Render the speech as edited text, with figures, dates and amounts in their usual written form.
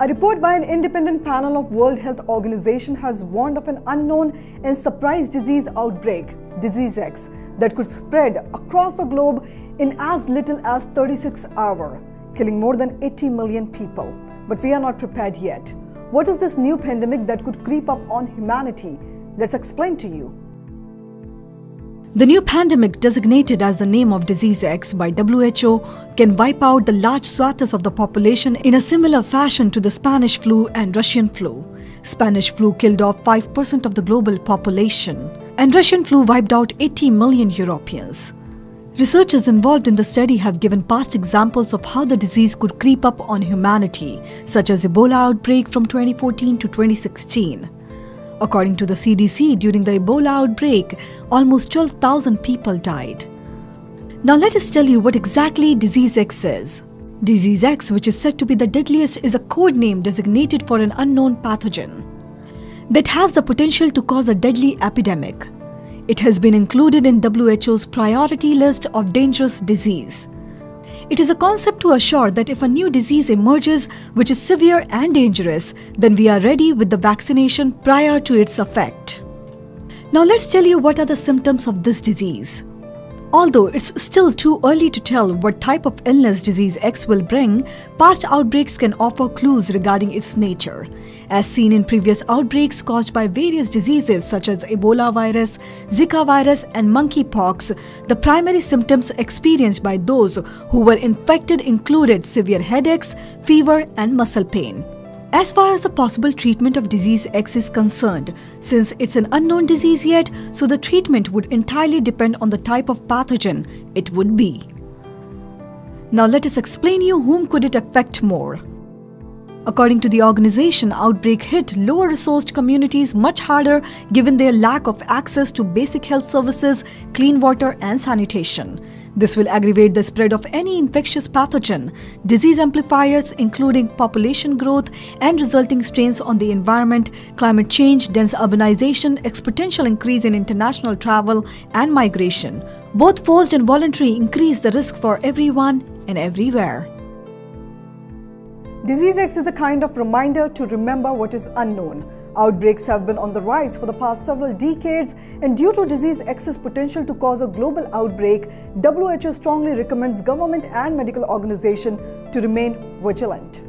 A report by an independent panel of World Health Organization has warned of an unknown and surprise disease outbreak, Disease X, that could spread across the globe in as little as 36 hours, killing more than 80 million people. But we are not prepared yet. What is this new pandemic that could creep up on humanity? Let's explain to you. The new pandemic, designated as the name of Disease X by WHO, can wipe out the large swaths of the population in a similar fashion to the Spanish flu and Russian flu. Spanish flu killed off 5% of the global population, and Russian flu wiped out 80 million Europeans. Researchers involved in the study have given past examples of how the disease could creep up on humanity, such as Ebola outbreak from 2014 to 2016. According to the CDC, during the Ebola outbreak, almost 12,000 people died. Now let us tell you what exactly Disease X is. Disease X, which is said to be the deadliest, is a code name designated for an unknown pathogen that has the potential to cause a deadly epidemic. It has been included in WHO's priority list of dangerous disease. It is a concept to assure that if a new disease emerges which is severe and dangerous, then we are ready with the vaccination prior to its effect. Now let's tell you what are the symptoms of this disease. Although it's still too early to tell what type of illness Disease X will bring, past outbreaks can offer clues regarding its nature. As seen in previous outbreaks caused by various diseases such as Ebola virus, Zika virus, and monkeypox, the primary symptoms experienced by those who were infected included severe headaches, fever, and muscle pain. As far as the possible treatment of Disease X is concerned, since it's an unknown disease yet, so the treatment would entirely depend on the type of pathogen it would be. Now let us explain you whom could it affect more. According to the organization, outbreak hit lower-resourced communities much harder given their lack of access to basic health services, clean water, and sanitation. This will aggravate the spread of any infectious pathogen, disease amplifiers including population growth and resulting strains on the environment, climate change, dense urbanization, exponential increase in international travel and migration. Both forced and voluntary increase the risk for everyone and everywhere. Disease X is a kind of reminder to remember what is unknown. Outbreaks have been on the rise for the past several decades, and due to Disease X's potential to cause a global outbreak, WHO strongly recommends government and medical organizations to remain vigilant.